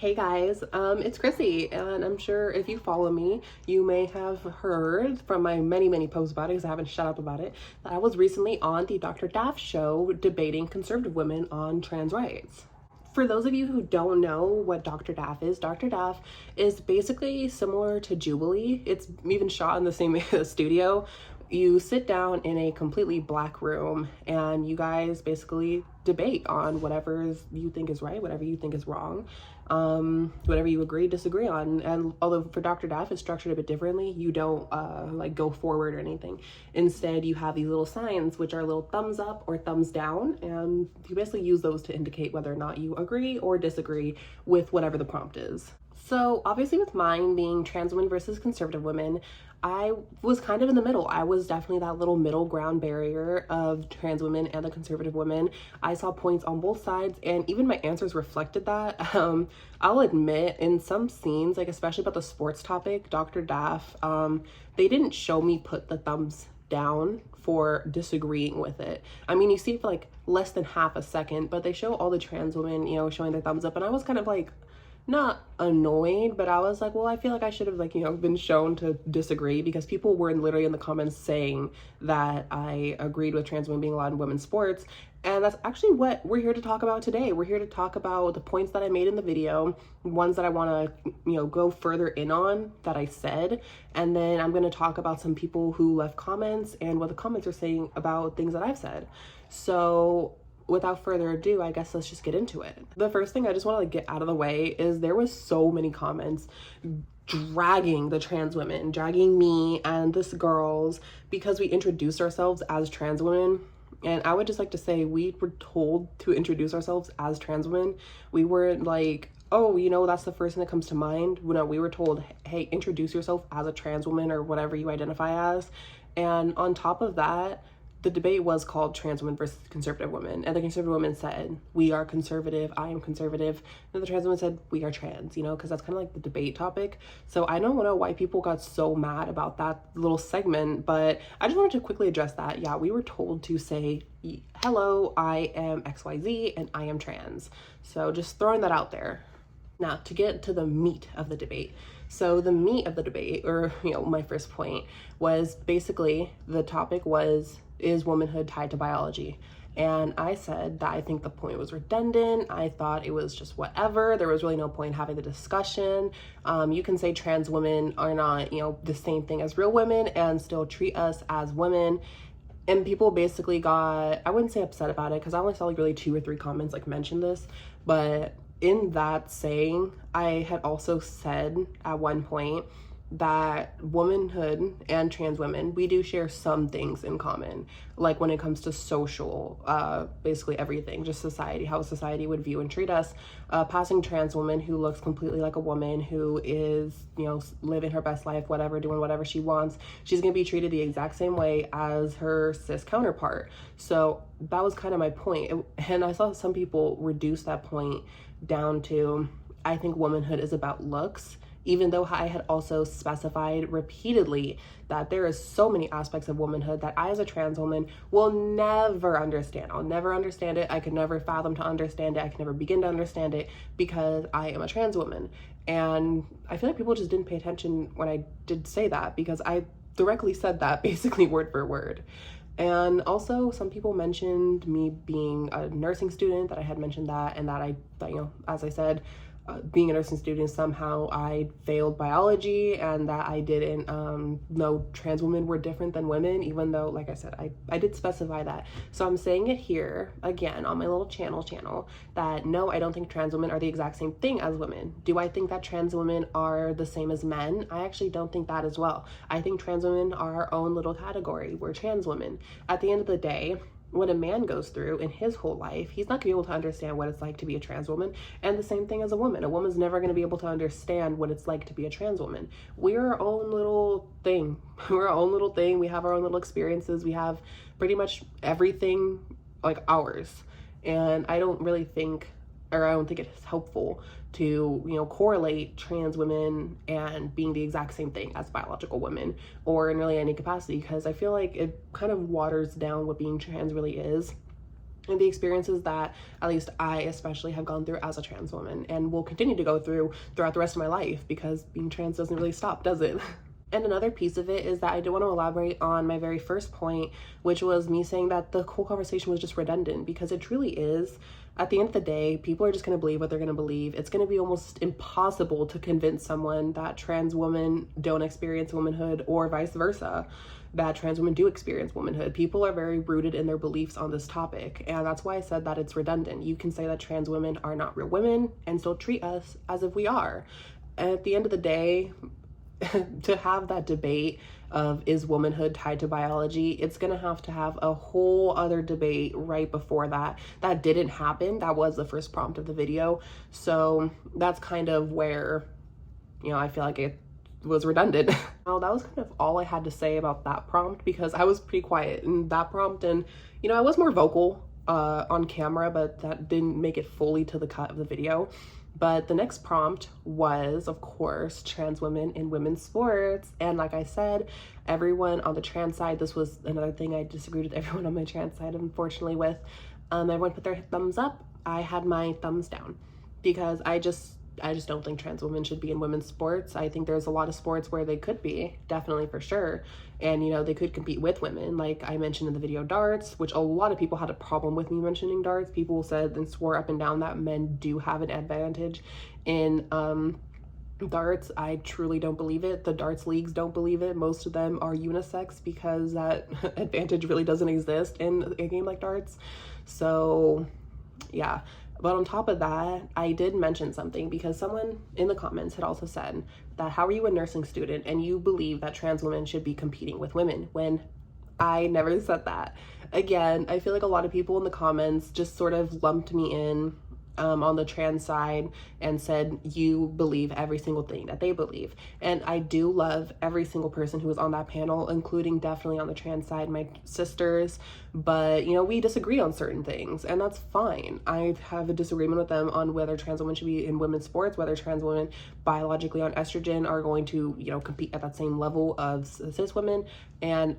Hey guys, it's Chrissy, and I'm sure if you follow me, you may have heard from my many posts about it, because I haven't shut up about it, that I was recently on the Dr. Daff show debating conservative women on trans rights. For those of you who don't know what Dr. Daff is basically similar to Jubilee. It's even shot in the same studio. You sit down in a completely black room and you guys basically debate on whatever you think is right, whatever you think is wrong, whatever you disagree on. And although for Dr. Daff it's structured a bit differently, you don't like go forward or anything. Instead, you have these little signs which are little thumbs up or thumbs down, and you basically use those to indicate whether or not you agree or disagree with whatever the prompt is. So obviously with mine being trans women versus conservative women, I was kind of in the middle. I was definitely that little middle ground barrier of trans women and the conservative women. I saw points on both sides, and even my answers reflected that. I'll admit, in some scenes, like especially about the sports topic, Dr. Daff, they didn't show me put the thumbs down for disagreeing with it. I mean, you see it for like less than half a second, but they show all the trans women, showing their thumbs up, and I was kind of like, not annoyed, but I was like, well, I feel like I should have been shown to disagree, because people were literally in the comments saying that I agreed with trans women being allowed in women's sports. And that's actually what we're here to talk about today. We're here to talk about the points that I made in the video, ones that I want to, go further in on that I said. And then I'm going to talk about some people who left comments and what the comments are saying about things that I've said. So without further ado, I guess let's just get into it. The first thing I just want to get out of the way is there was so many comments dragging the trans women, dragging me and this girls, because we introduced ourselves as trans women. And I would just like to say, we were told to introduce ourselves as trans women. We weren't like, oh, that's the first thing that comes to mind. No, we were told, hey, introduce yourself as a trans woman or whatever you identify as. And on top of that, the debate was called trans women versus conservative women. And the conservative women said, we are conservative, I am conservative. And the trans women said, we are trans, because that's kind of like the debate topic. So I don't know why people got so mad about that little segment, but I just wanted to quickly address that. Yeah, we were told to say, hello, I am XYZ and I am trans. So just throwing that out there. Now, to get to the meat of the debate. So the meat of the debate, or, my first point, was basically the topic was, is womanhood tied to biology? And I said that I think the point was redundant. I thought it was just whatever. There was really no point in having the discussion. You can say trans women are not, the same thing as real women and still treat us as women. And people basically got, I wouldn't say upset about it, because I only saw like really 2 or 3 comments like mention this, but in that saying, I had also said at one point that womanhood and trans women, we do share some things in common, like when it comes to social, basically everything, just society, how society would view and treat us. Passing trans woman who looks completely like a woman, who is, living her best life, whatever, doing whatever she wants, she's gonna be treated the exact same way as her cis counterpart. So that was kind of my point. And I saw some people reduce that point down to, I think womanhood is about looks, even though I had also specified repeatedly that there is so many aspects of womanhood that I as a trans woman will never understand. I'll never understand it. I could never fathom to understand it. I can never begin to understand it, because I am a trans woman. And I feel like people just didn't pay attention when I did say that, because I directly said that basically word for word. And also some people mentioned me being a nursing student, that I had mentioned that, and that as I said, being a nursing student, somehow I failed biology, and that I didn't know trans women were different than women, even though, like I said, I did specify that. So I'm saying it here again on my little channel that no, I don't think trans women are the exact same thing as women. Do I think that trans women are the same as men? I actually don't think that as well. I think trans women are our own little category. We're trans women. At the end of the day, what a man goes through in his whole life, he's not gonna be able to understand what it's like to be a trans woman. And the same thing as a woman. A woman's never gonna be able to understand what it's like to be a trans woman. We're our own little thing. We're our own little thing. We have our own little experiences. We have pretty much everything like ours. And I don't really think, or I don't think it's helpful to, correlate trans women and being the exact same thing as biological women, or in really any capacity, because I feel like it kind of waters down what being trans really is. and the experiences that at least I especially have gone through as a trans woman and will continue to go through throughout the rest of my life, because being trans doesn't really stop, does it? And another piece of it is that I do want to elaborate on my very first point, which was me saying that the whole conversation was just redundant, because it truly is. At the end of the day, people are just going to believe what they're going to believe. It's going to be almost impossible to convince someone that trans women don't experience womanhood, or vice versa, that trans women do experience womanhood. People are very rooted in their beliefs on this topic, and that's why I said that it's redundant. You can say that trans women are not real women and still treat us as if we are. And at the end of the day, to have that debate of is womanhood tied to biology, it's gonna have to have a whole other debate right before that. That didn't happen. That was the first prompt of the video. So that's kind of where, you know, I feel like it was redundant. Well, that was kind of all I had to say about that prompt, because I was pretty quiet in that prompt, and you know, I was more vocal on camera, but that didn't make it fully to the cut of the video. But the next prompt was, of course, trans women in women's sports. And like I said, everyone on the trans side, this was another thing I disagreed with everyone on my trans side, unfortunately, with. Everyone put their thumbs up. I had my thumbs down, because I just don't think trans women should be in women's sports. I think there's a lot of sports where they could be, definitely, for sure. And, you know, they could compete with women. Like I mentioned in the video, darts, which a lot of people had a problem with me mentioning darts. People said and swore up and down that men do have an advantage in darts. I truly don't believe it. The darts leagues don't believe it. Most of them are unisex, because that advantage really doesn't exist in a game like darts. So yeah. But on top of that, I did mention something, because someone in the comments had also said that, how are you a nursing student and you believe that trans women should be competing with women, when I never said that. Again, I feel like a lot of people in the comments just sort of lumped me in on the trans side and said you believe every single thing that they believe. And I do love every single person who was on that panel, including definitely on the trans side, my sisters. But, you know, we disagree on certain things, and that's fine. I have a disagreement with them on whether trans women should be in women's sports, whether trans women biologically on estrogen are going to, you know, compete at that same level of cis women, and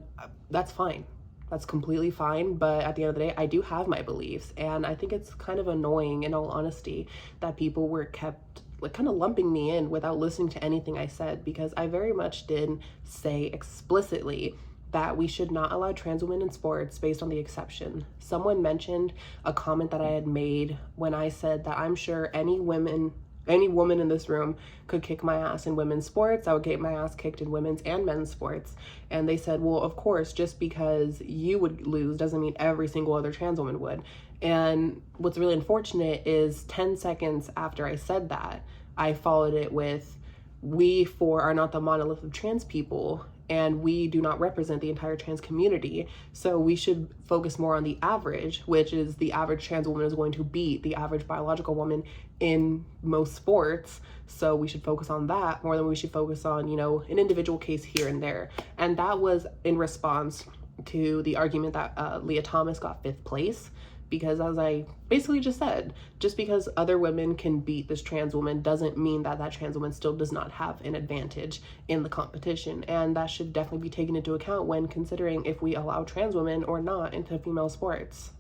that's fine. That's completely fine. But at the end of the day, I do have my beliefs, and I think it's kind of annoying, in all honesty, that people were kept like kind of lumping me in without listening to anything I said, because I very much did say explicitly that we should not allow trans women in sports based on the exception. Someone mentioned a comment that I had made when I said that I'm sure any woman in this room could kick my ass in women's sports. I would get my ass kicked in women's and men's sports. And they said, well, of course, just because you would lose doesn't mean every single other trans woman would. And what's really unfortunate is 10 seconds after I said that, I followed it with, we four are not the monolith of trans people, and we do not represent the entire trans community. So we should focus more on the average, which is the average trans woman is going to beat the average biological woman in most sports. So we should focus on that more than we should focus on, you know, an individual case here and there. And that was in response to the argument that Leah Thomas got 5th place. Because as I basically just said, just because other women can beat this trans woman doesn't mean that that trans woman still does not have an advantage in the competition. And that should definitely be taken into account when considering if we allow trans women or not into female sports.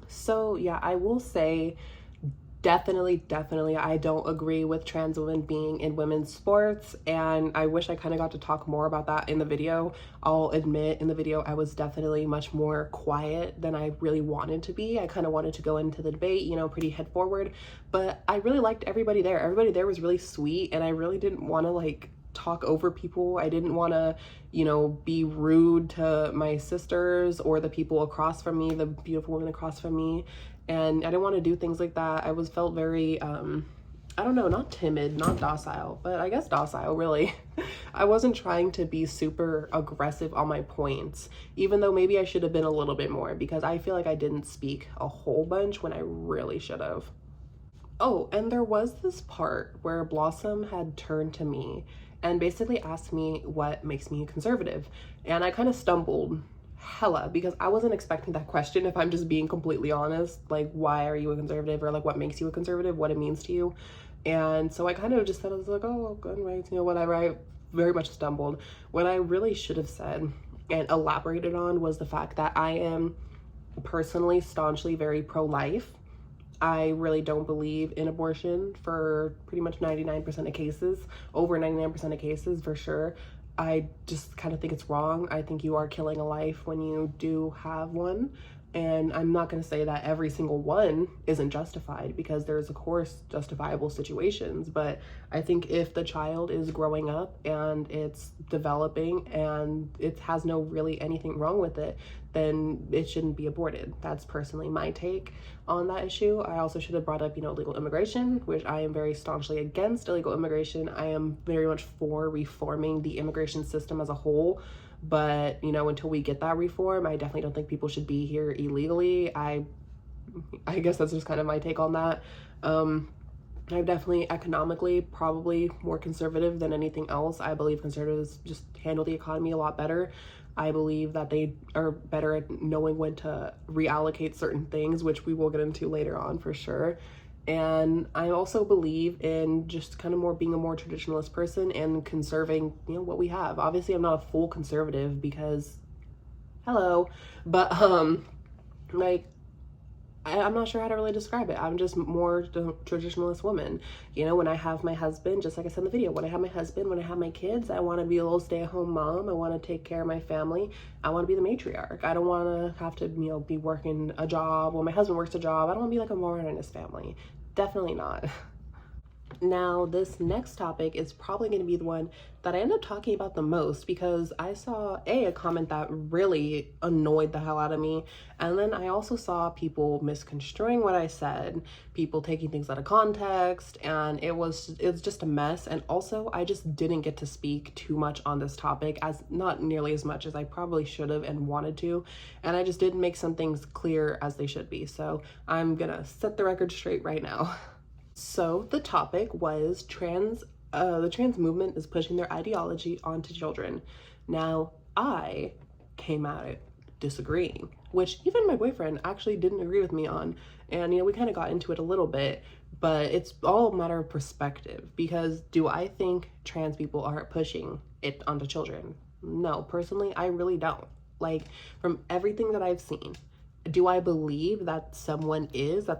So yeah, I will say definitely I don't agree with trans women being in women's sports, and I wish I kind of got to talk more about that in the video. I'll admit in the video I was definitely much more quiet than I really wanted to be. I kind of wanted to go into the debate, you know, pretty head forward, but I really liked everybody there. Everybody there was really sweet, and I really didn't want to like talk over people. I didn't want to, you know, be rude to my sisters or the people across from me, the beautiful women across from me. And I didn't want to do things like that. I felt very, I don't know, not timid, not docile, but I guess docile, really. I wasn't trying to be super aggressive on my points, even though maybe I should have been a little bit more, because I feel like I didn't speak a whole bunch when I really should have. Oh, and there was this part where Blossom had turned to me and basically asked me what makes me a conservative. And I kind of stumbled hella, because I wasn't expecting that question, if I'm just being completely honest. Like, why are you a conservative, or like what makes you a conservative, what it means to you. And so I kind of just said, I was like, oh, gun rights, you know, whatever. I very much stumbled. What I really should have said and elaborated on was the fact that I am personally staunchly very pro-life. I really don't believe in abortion for pretty much 99% of cases, over 99% of cases for sure. I just kind of think it's wrong. I think you are killing a life when you do have one. And I'm not going to say that every single one isn't justified, because there's, of course, justifiable situations. But I think if the child is growing up and it's developing and it has no really anything wrong with it, then it shouldn't be aborted. That's personally my take on that issue. I also should have brought up, illegal immigration, which I am very staunchly against illegal immigration. I am very much for reforming the immigration system as a whole. But, until we get that reform, I definitely don't think people should be here illegally. I guess that's just kind of my take on that. I'm definitely economically probably more conservative than anything else. I believe conservatives just handle the economy a lot better. I believe that they are better at knowing when to reallocate certain things, which we will get into later on for sure. And I also believe in just kind of more being a more traditionalist person and conserving, what we have. Obviously, I'm not a full conservative because, hello, but like, I'm not sure how to really describe it. I'm just more the traditionalist woman. When I have my husband, just like I said in the video, when I have my husband, when I have my kids, I want to be a little stay-at-home mom. I want to take care of my family. I want to be the matriarch. I don't want to have to, be working a job. When my husband works a job, I don't want to be like a moron in his family. Definitely not. Now, this next topic is probably going to be the one that I end up talking about the most, because I saw a comment that really annoyed the hell out of me, and then I also saw people misconstruing what I said, people taking things out of context, and it's just a mess. And also, I just didn't get to speak too much on this topic, as not nearly as much as I probably should have and wanted to, and I just didn't make some things clear as they should be. So I'm gonna set the record straight right now. So the topic was the trans movement is pushing their ideology onto children. Now, I came at it disagreeing, which even my boyfriend actually didn't agree with me on. And, we kind of got into it a little bit, but it's all a matter of perspective, because do I think trans people are pushing it onto children? No, personally, I really don't. Like, from everything that I've seen, do I believe that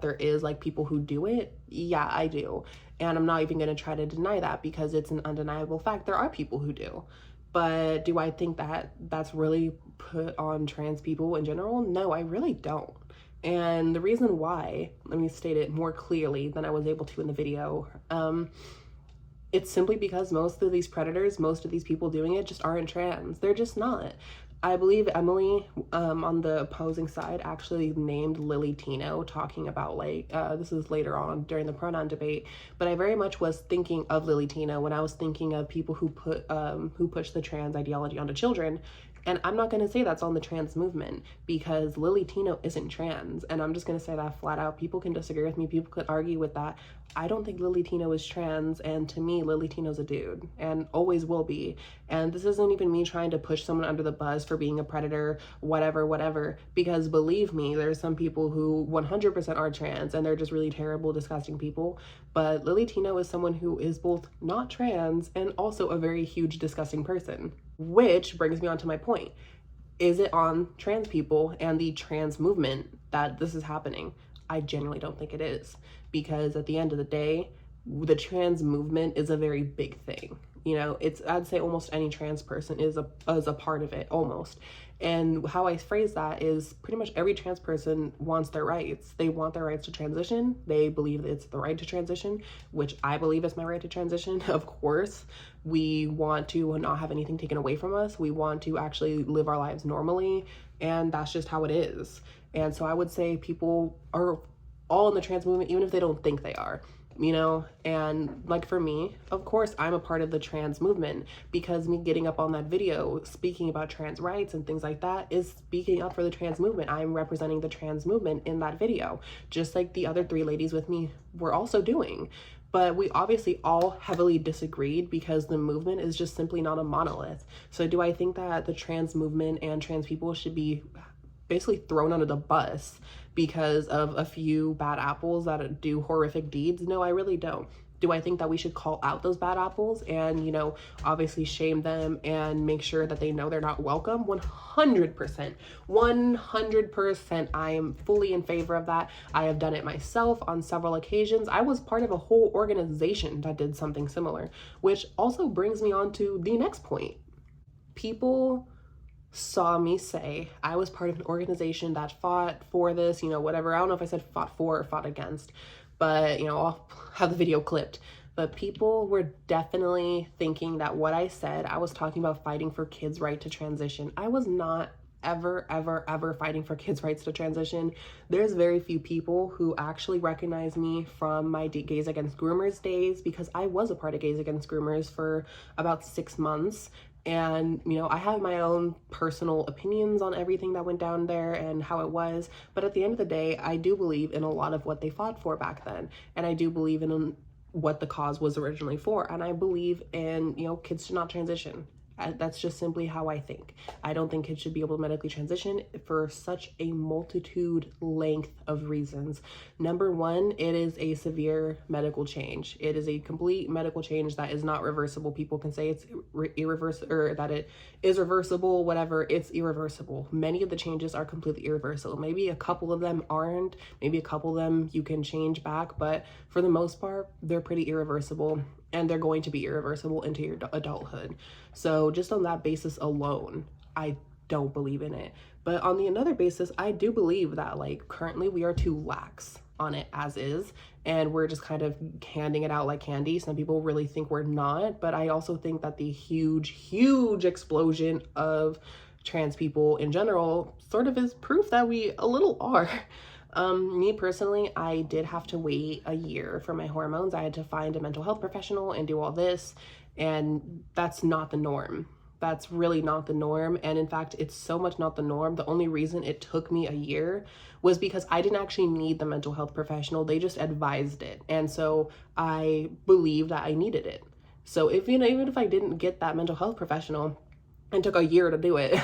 there is like people who do it? Yeah, I do. And I'm not even going to try to deny that, because it's an undeniable fact. There are people who do. But do I think that that's really put on trans people in general? No, I really don't. And the reason why, let me state it more clearly than I was able to in the video. It's simply because most of these predators, most of these people doing it just aren't trans. They're just not. I believe Emily, on the opposing side, actually named Lily Tino, talking about this is later on during the pronoun debate, but I very much was thinking of Lily Tino when I was thinking of people who push the trans ideology onto children. And I'm not going to say that's on the trans movement, because Lily Tino isn't trans. And I'm just going to say that flat out. People can disagree with me. People could argue with that. I don't think Lily Tino is trans. And to me, Lily Tino's a dude and always will be. And this isn't even me trying to push someone under the bus for being a predator, whatever. Because believe me, there's some people who 100% are trans and they're just really terrible, disgusting people. But Lily Tino is someone who is both not trans and also a very huge, disgusting person. Which brings me on to my point. Is it on trans people and the trans movement that this is happening? I genuinely don't think it is, because at the end of the day, the trans movement is a very big thing. I'd say almost any trans person is a part of it, almost. And how I phrase that is pretty much every trans person wants their rights. They want their rights to transition. They believe that it's the right to transition, which I believe is my right to transition. Of course, we want to not have anything taken away from us. We want to actually live our lives normally, and that's just how it is. And so I would say people are all in the trans movement, even if they don't think they are. And like for me, of course, I'm a part of the trans movement, because me getting up on that video speaking about trans rights and things like that is speaking up for the trans movement. I'm representing the trans movement in that video, just like the other 3 ladies with me were also doing. But we obviously all heavily disagreed, because the movement is just simply not a monolith. So do I think that the trans movement and trans people should be basically thrown under the bus because of a few bad apples that do horrific deeds? No, I really don't. Do I think that we should call out those bad apples and, you know, obviously shame them and make sure that they know they're not welcome? 100%. 100%. I am fully in favor of that. I have done it myself on several occasions. I was part of a whole organization that did something similar, which also brings me on to the next point. People saw me say I was part of an organization that fought for this, you know, whatever. I don't know if I said fought for or fought against, but, you know, I'll have the video clipped. But people were definitely thinking that what I said, I was talking about fighting for kids' right to transition. I was not ever fighting for kids' rights to transition. There's very few people who actually recognize me from my Gays Against Groomers days, because I was a part of Gays Against Groomers for about 6 months. And, you know, I have my own personal opinions on everything that went down there and how it was. But at the end of the day, I do believe in a lot of what they fought for back then. And I do believe in what the cause was originally for. And I believe in, you know, kids should not transition. That's just simply how I think. I don't think kids should be able to medically transition for such a multitude length of reasons. Number one, it is a severe medical change. It is a complete medical change that is not reversible. People can say it's irreversible, or that it is reversible, whatever. It's irreversible. Many of the changes are completely irreversible. Maybe a couple of them aren't. Maybe a couple of them you can change back, but for the most part, they're pretty irreversible. And they're going to be irreversible into your adulthood. So just on that basis alone, I don't believe in it. But on the another basis, I do believe that, like, currently we are too lax on it as is, and we're just kind of handing it out like candy. Some people really think we're not, but I also think that the huge explosion of trans people in general sort of is proof that we a little are. Me personally, I did have to wait a year for my hormones. I had to find a mental health professional and do all this, and that's not the norm. That's really not the norm. And in fact, it's so much not the norm. The only reason it took me a year was because I didn't actually need the mental health professional. They just advised it. And so I believed that I needed it. So if, you know, even if I didn't get that mental health professional, and took a year to do it,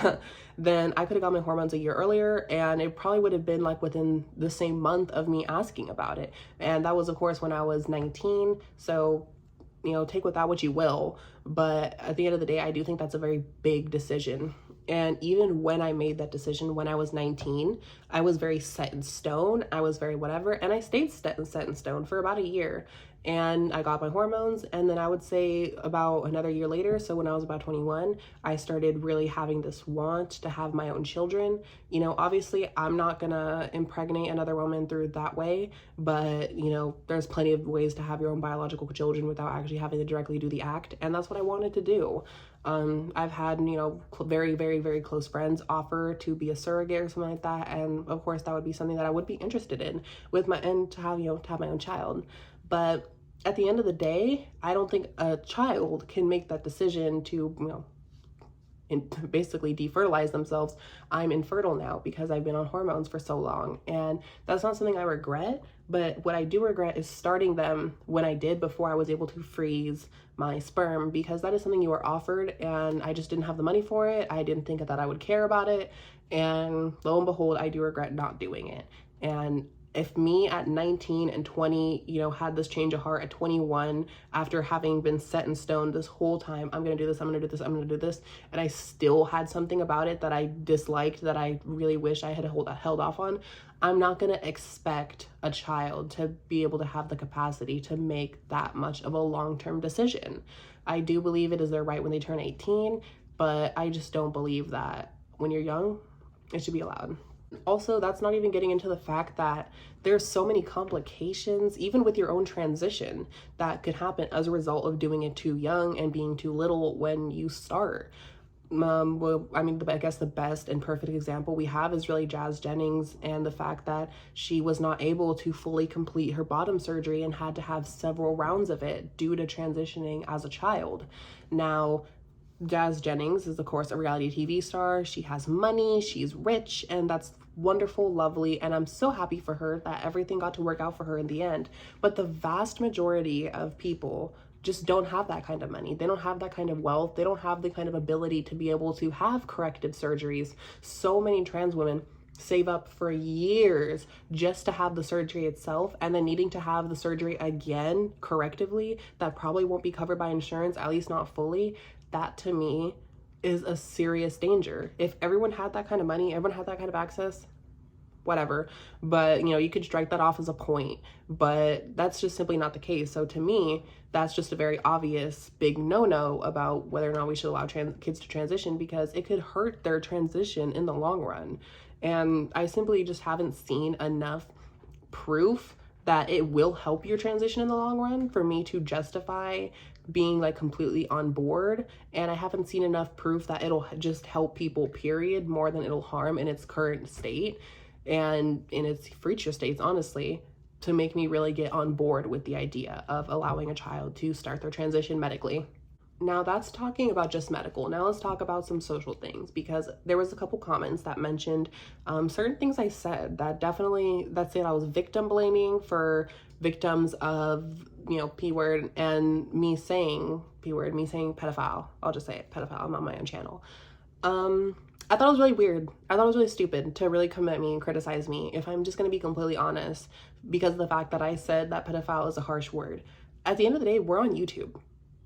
then I could have got my hormones a year earlier, and it probably would have been like within the same month of me asking about it. And that was, of course, when I was 19. So, you know, take with that what you will. But at the end of the day, I do think that's a very big decision. And even when I made that decision when I was 19, I was very set in stone. I was very whatever. And I stayed set in stone for about a year. And I got my hormones, and then I would say about another year later, so when I was about 21, I started really having this want to have my own children. You know, obviously I'm not gonna impregnate another woman through that way, but, you know, there's plenty of ways to have your own biological children without actually having to directly do the act, and that's what I wanted to do. I've had, you know, very close friends offer to be a surrogate or something like that, and of course that would be something that I would be interested in with my, and to have, you know, to have my own child. But at the end of the day, I don't think a child can make that decision to, you know, basically defertilize themselves. I'm infertile now because I've been on hormones for so long, and that's not something I regret. But what I do regret is starting them when I did, before I was able to freeze my sperm, because that is something you were offered, and I just didn't have the money for it. I didn't think that I would care about it, and lo and behold, I do regret not doing it. And if me at 19 and 20, you know, had this change of heart at 21, after having been set in stone this whole time, I'm gonna do this, I'm gonna do this, I'm gonna do this, and I still had something about it that I disliked, that I really wish I had held off on, I'm not gonna expect a child to be able to have the capacity to make that much of a long-term decision. I do believe it is their right when they turn 18, but I just don't believe that when you're young, it should be allowed. Also, that's not even getting into the fact that there's so many complications, even with your own transition, that could happen as a result of doing it too young and being too little when you start. Well, I mean, I guess the best and perfect example we have is really Jennings, and the fact that she was not able to fully complete her bottom surgery and had to have several rounds of it due to transitioning as a child. Now, Jennings is, of course, a reality TV star. She has money, she's rich, and that's wonderful, lovely, and I'm so happy for her that everything got to work out for her in the end. But the vast majority of people just don't have that kind of money. They don't have that kind of wealth. They don't have the kind of ability to be able to have corrective surgeries. So many trans women save up for years just to have the surgery itself, and then needing to have the surgery again correctively that probably won't be covered by insurance, at least not fully, that to me is a serious danger. If everyone had that kind of money, everyone had that kind of access, whatever, but you could strike that off as a point, but that's just simply not the case. So to me, that's just a very obvious big no-no about whether or not we should allow kids to transition, because it could hurt their transition in the long run. And I simply just haven't seen enough proof that it will help your transition in the long run for me to justify being like completely on board. And I haven't seen enough proof that it'll just help people, period, more than it'll harm in its current state and in its future states, honestly, to make me really get on board with the idea of allowing a child to start their transition medically. Now that's talking about just medical. Now let's talk about some social things, because there was a couple comments that mentioned certain things I said that said I was victim blaming for victims of, P word, and me saying P word, me saying pedophile. I'll just say it, pedophile. I'm on my own channel. I thought it was really weird. I thought it was really stupid to really come at me and criticize me, if I'm just going to be completely honest, because of the fact that I said that pedophile is a harsh word. At the end of the day, we're on YouTube.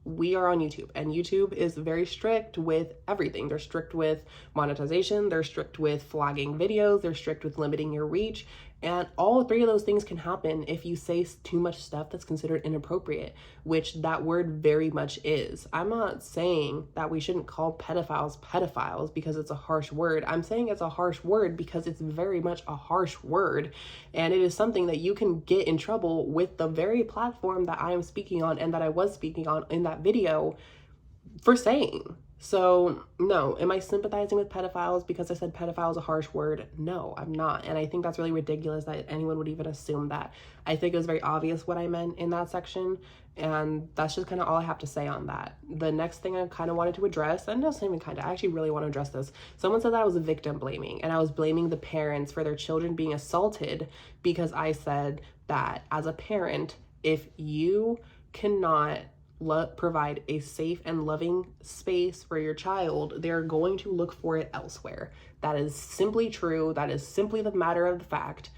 We are on YouTube, and YouTube is very strict with everything. They're strict with monetization, they're strict with flagging videos, they're strict with limiting your reach, and all three of those things can happen if you say too much stuff that's considered inappropriate, which that word very much is. I'm not saying that we shouldn't call pedophiles because it's a harsh word. I'm saying it's a harsh word because it's very much a harsh word, and it is something that you can get in trouble with the very platform that I am speaking on and that I was speaking on in that video for saying. So no, am I sympathizing with pedophiles because I said pedophile is a harsh word? No, I'm not. And I think that's really ridiculous that anyone would even assume that. I think it was very obvious what I meant in that section, and that's just kind of all I have to say on that. The next thing I kind of wanted to address, and not even kind of, I actually really want to address this. Someone said that I was a victim blaming, and I was blaming the parents for their children being assaulted because I said that as a parent, if you cannot provide a safe and loving space for your child, they're going to look for it elsewhere. That is simply true. That is simply the matter of the fact.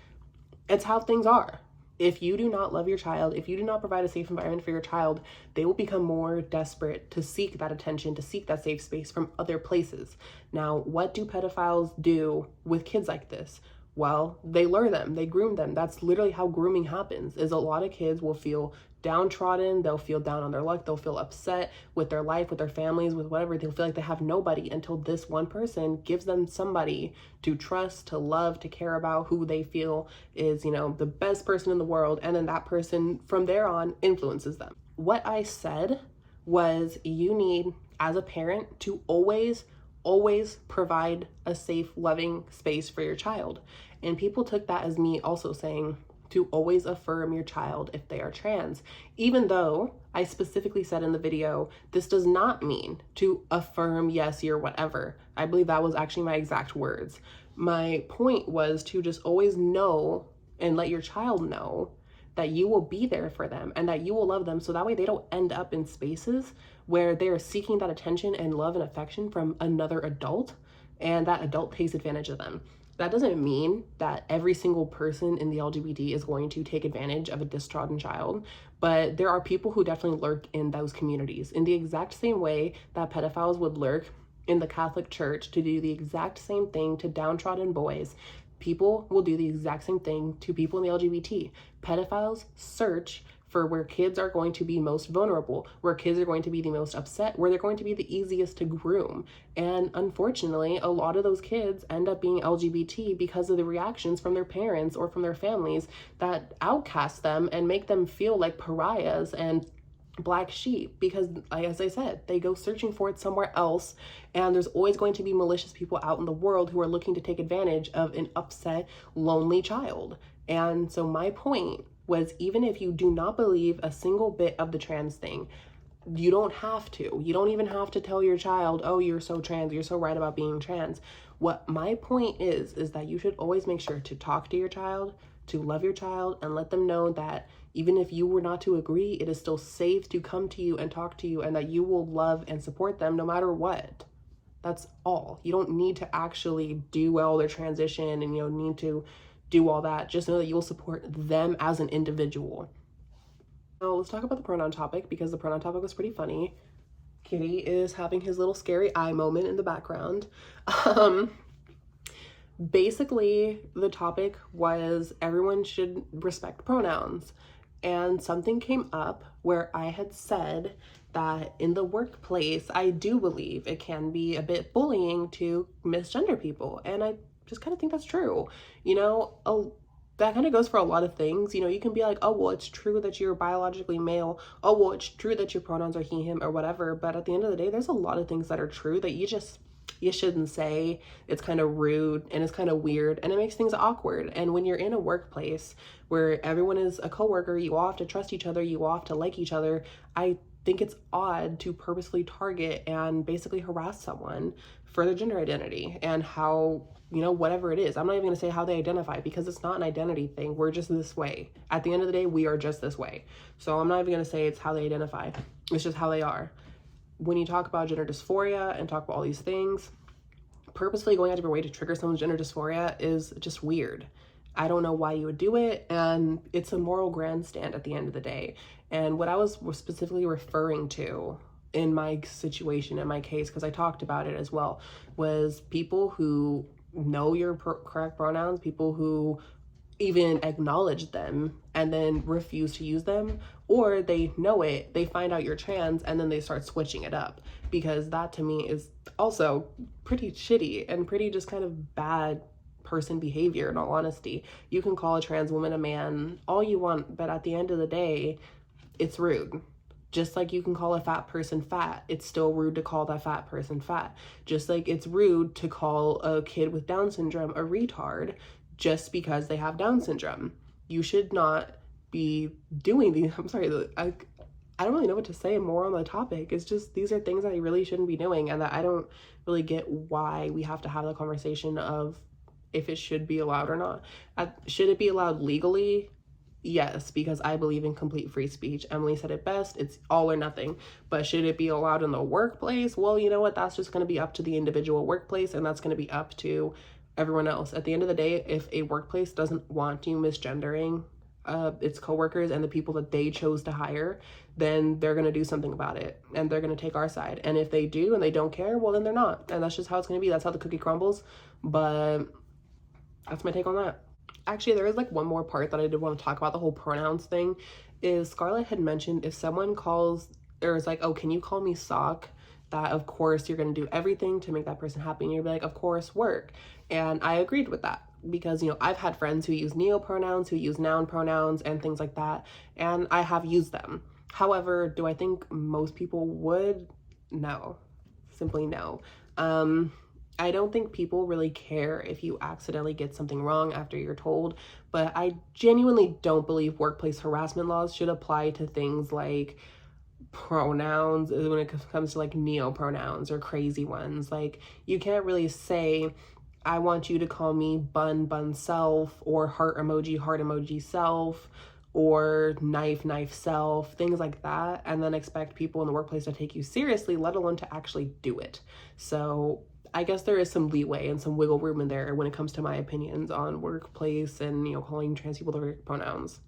It's how things are. If you do not love your child, if you do not provide a safe environment for your child, they will become more desperate to seek that attention, to seek that safe space from other places. Now, what do pedophiles do with kids like this? Well, they lure them, they groom them. That's literally how grooming happens, is a lot of kids will feel downtrodden, they'll feel down on their luck, they'll feel upset with their life, with their families, with whatever. They'll feel like they have nobody until this one person gives them somebody to trust, to love, to care about, who they feel is, the best person in the world. And then that person from there on influences them. What I said was, you need, as a parent, to always provide a safe, loving space for your child. And people took that as me also saying to always affirm your child if they are trans, even though I specifically said in the video, this does not mean to affirm, yes, you're whatever. I believe that was actually my exact words. My point was to just always know and let your child know that you will be there for them and that you will love them, so that way they don't end up in spaces where they're seeking that attention and love and affection from another adult, and that adult takes advantage of them. That doesn't mean that every single person in the LGBT is going to take advantage of a distrodden child, but there are people who definitely lurk in those communities in the exact same way that pedophiles would lurk in the Catholic Church to do the exact same thing to downtrodden boys. People will do the exact same thing to people in the LGBT. Pedophiles search for where kids are going to be most vulnerable, where kids are going to be the most upset, where they're going to be the easiest to groom. And unfortunately, a lot of those kids end up being LGBT because of the reactions from their parents or from their families that outcast them and make them feel like pariahs and black sheep, because as I said, they go searching for it somewhere else, and there's always going to be malicious people out in the world who are looking to take advantage of an upset, lonely child. And so my point was, even if you do not believe a single bit of the trans thing, you don't have to. You don't even have to tell your child, oh, you're so trans, you're so right about being trans. What my point is that you should always make sure to talk to your child, to love your child, and let them know that even if you were not to agree, it is still safe to come to you and talk to you, and that you will love and support them no matter what. That's all. You don't need to actually do all their transition and, need to do all that. Just know that you'll support them as an individual. Now, let's talk about the pronoun topic, because the pronoun topic was pretty funny. Kitty is having his little scary eye moment in the background. Basically, the topic was everyone should respect pronouns. And something came up where I had said that in the workplace, I do believe it can be a bit bullying to misgender people. And I just kind of think that's true. That kind of goes for a lot of things. You can be like, oh, well, it's true that you're biologically male. Oh, well, it's true that your pronouns are he, him, or whatever. But at the end of the day, there's a lot of things that are true that you shouldn't say. It's kind of rude and it's kind of weird and it makes things awkward. And when you're in a workplace where everyone is a coworker, you all have to trust each other, you all have to like each other, I think it's odd to purposely target and basically harass someone for their gender identity and how, whatever it is. I'm not even gonna say how they identify, because it's not an identity thing. We're just this way. At the end of the day, we are just this way. So I'm not even gonna say it's how they identify. It's just how they are. When you talk about gender dysphoria and talk about all these things, purposefully going out of your way to trigger someone's gender dysphoria is just weird. I don't know why you would do it, and it's a moral grandstand at the end of the day. And what I was specifically referring to in my situation, in my case, because I talked about it as well, was people who know your correct pronouns, people who even acknowledge them and then refuse to use them, or they know it, they find out you're trans, and then they start switching it up, because that to me is also pretty shitty and pretty just kind of bad person behavior, in all honesty. You can call a trans woman a man all you want, but at the end of the day, it's rude. Just like you can call a fat person fat, it's still rude to call that fat person fat. Just like it's rude to call a kid with Down syndrome a retard just because they have Down syndrome. You should not be doing these. I'm sorry, I don't really know what to say more on the topic. It's just, these are things that I really shouldn't be doing, and that I don't really get why we have to have the conversation of if it should be allowed or not. Should it be allowed legally? Yes, because I believe in complete free speech. Emily said it best, it's all or nothing. But should it be allowed in the workplace? Well, you know what? That's just going to be up to the individual workplace, and that's going to be up to everyone else. At the end of the day, if a workplace doesn't want you misgendering its coworkers and the people that they chose to hire, then they're going to do something about it, and they're going to take our side. And if they do and they don't care, well, then they're not. And that's just how it's going to be. That's how the cookie crumbles. But that's my take on that. Actually, there is like one more part that I did want to talk about, the whole pronouns thing. Is Scarlett had mentioned if someone calls, or is like, oh, can you call me sock? That of course you're going to do everything to make that person happy, and you're like, of course, work. And I agreed with that, because I've had friends who use neopronouns, who use noun pronouns and things like that, and I have used them. However, do I think most people would? No, simply no. I don't think people really care if you accidentally get something wrong after you're told, but I genuinely don't believe workplace harassment laws should apply to things like pronouns when it comes to like neopronouns or crazy ones. Like, you can't really say, I want you to call me bun self, or heart emoji self, or knife self, things like that, and then expect people in the workplace to take you seriously, let alone to actually do it. So I guess there is some leeway and some wiggle room in there when it comes to my opinions on workplace and, calling trans people the correct pronouns.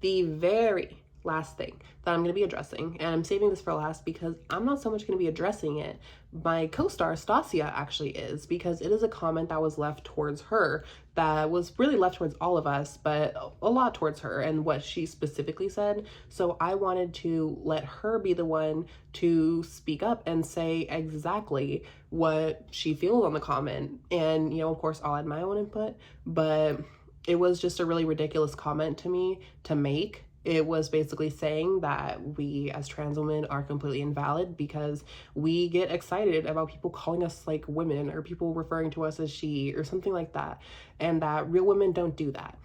The very last thing that I'm going to be addressing, and I'm saving this for last because I'm not so much going to be addressing it. My co-star Staceia actually is, because it is a comment that was left towards her that was really left towards all of us, but a lot towards her and what she specifically said. So I wanted to let her be the one to speak up and say exactly what she feels on the comment. And, of course, I'll add my own input, but it was just a really ridiculous comment to me to make. It was basically saying that we as trans women are completely invalid because we get excited about people calling us like women, or people referring to us as she, or something like that, and that real women don't do that.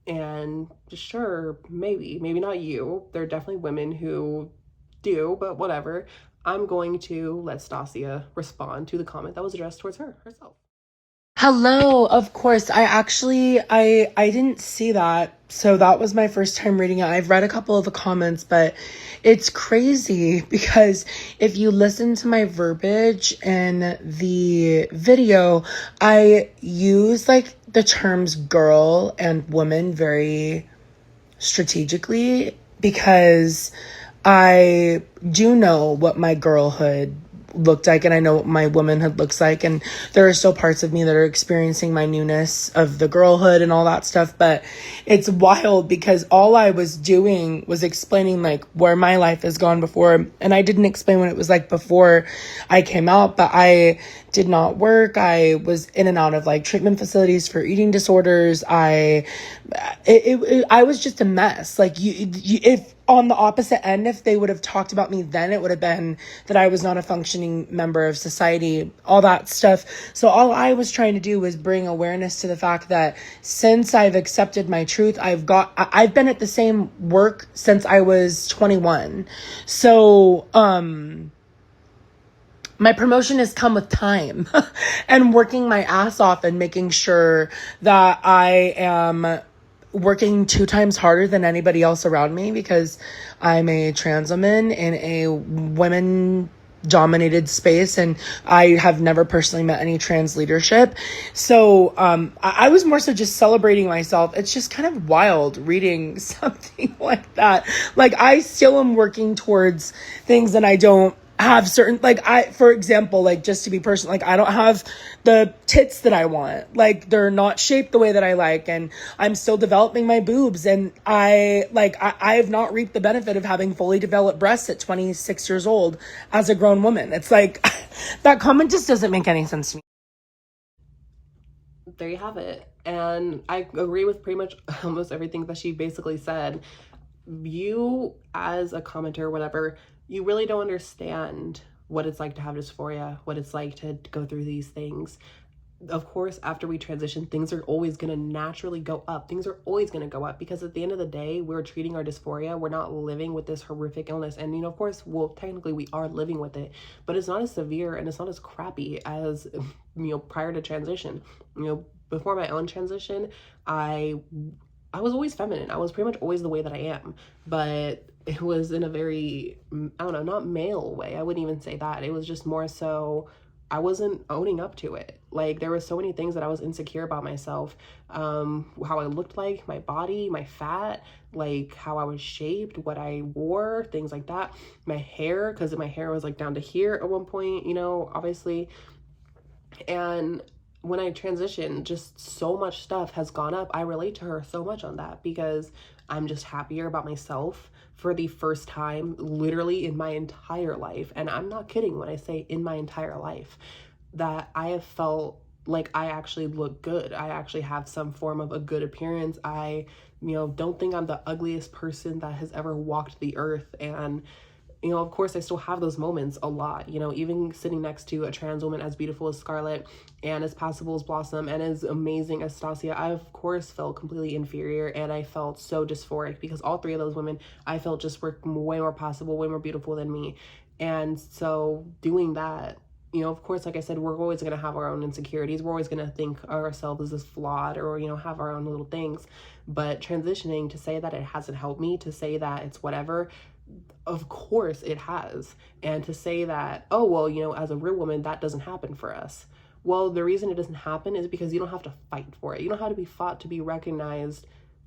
And sure, maybe not you. There are definitely women who do, but whatever. I'm going to let Staceia respond to the comment that was addressed towards her herself. Hello, of course. I didn't see that. So that was my first time reading it. I've read a couple of the comments, but it's crazy because if you listen to my verbiage in the video, I use like the terms girl and woman very strategically because I do know what my girlhood looked like and I know what my womanhood looks like, and there are still parts of me that are experiencing my newness of the girlhood and all that stuff. But it's wild because all I was doing was explaining like where my life has gone before, and I didn't explain what it was like before I came out. But I did not work. I was in and out of like treatment facilities for eating disorders. I was just a mess. Like if on the opposite end, if they would have talked about me then, it would have been that I was not a functioning member of society, all that stuff. So all I was trying to do was bring awareness to the fact that since I've accepted my truth, I've been at the same work since I was 21. So, my promotion has come with time and working my ass off and making sure that I am working 2 times harder than anybody else around me because I'm a trans woman in a women dominated space, and I have never personally met any trans leadership. So I was more so just celebrating myself. It's just kind of wild reading something like that. Like I still am working towards things, and I don't have certain, like for example, like just to be personal, like I don't have the tits that I want. Like they're not shaped the way that I like, and I'm still developing my boobs, and I have not reaped the benefit of having fully developed breasts at 26 years old as a grown woman. It's like that comment just doesn't make any sense to me. There you have it. And I agree with pretty much almost everything that she basically said. You, as a commenter or whatever, you really don't understand what it's like to have dysphoria, what it's like to go through these things. Of course, after we transition, things are always going to naturally go up. Things are always going to go up because at the end of the day, we're treating our dysphoria. We're not living with this horrific illness. And, of course, well, technically we are living with it, but it's not as severe and it's not as crappy as, prior to transition. Before my own transition, I was always feminine. I was pretty much always the way that I am, but it was in a very, I don't know, not male way. I wouldn't even say that. It was just more so I wasn't owning up to it. Like there were so many things that I was insecure about myself, how I looked like, my body, my fat, like how I was shaped, what I wore, things like that. My hair, because my hair was like down to here at one point, obviously. And when I transitioned, just so much stuff has gone up. I relate to her so much on that because I'm just happier about myself for the first time literally in my entire life. And I'm not kidding when I say in my entire life, that I have felt like I actually look good. I actually have some form of a good appearance. I, don't think I'm the ugliest person that has ever walked the earth. And of course, I still have those moments a lot, even sitting next to a trans woman as beautiful as Scarlett and as passable as Blossom and as amazing as Staceia, I, of course, felt completely inferior and I felt so dysphoric because all 3 of those women, I felt just were way more passable, way more beautiful than me. And so doing that, of course, like I said, we're always going to have our own insecurities. We're always going to think ourselves as flawed or, have our own little things. But transitioning, to say that it hasn't helped me, to say that it's whatever, of course it has. And to say that, oh, well, as a real woman, that doesn't happen for us. Well, the reason it doesn't happen is because you don't have to fight for it. You don't have to be fought to be recognized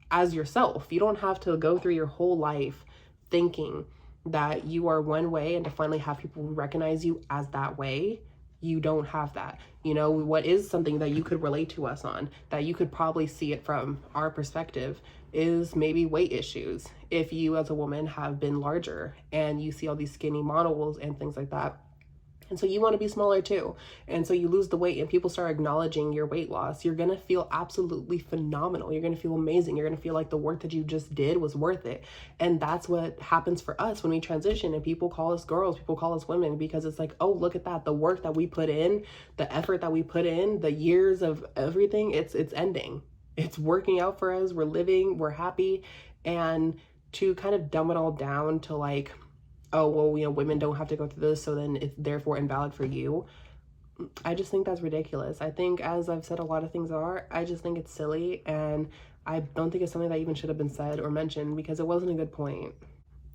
as yourself. You don't have to go through your whole life thinking that you are one way and to finally have people recognize you as that way. You don't have that. What is something that you could relate to us on, that you could probably see it from our perspective, is maybe weight issues. If you as a woman have been larger and you see all these skinny models and things like that, and so you want to be smaller too, and so you lose the weight and people start acknowledging your weight loss, you're going to feel absolutely phenomenal. You're going to feel amazing. You're going to feel like the work that you just did was worth it. And that's what happens for us when we transition and people call us girls, people call us women, because it's like, oh, look at that, the work that we put in, the effort that we put in, the years of everything, it's ending. It's working out for us. We're living, we're happy. And to kind of dumb it all down to like, oh, well, women don't have to go through this, so then it's therefore invalid for you. I just think that's ridiculous. I think, as I've said, a lot of things are, I just think it's silly, and I don't think it's something that even should have been said or mentioned because it wasn't a good point.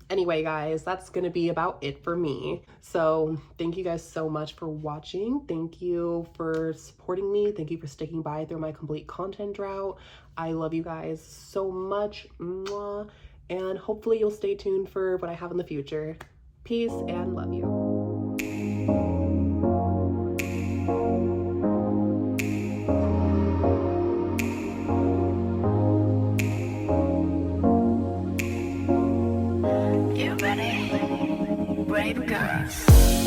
Anyway, guys, that's gonna be about it for me. So thank you guys so much for watching. Thank you for supporting me. Thank you for sticking by through my complete content drought. I love you guys so much. Mwah. And hopefully you'll stay tuned for what I have in the future. Peace and love you. You ready? Brave girls.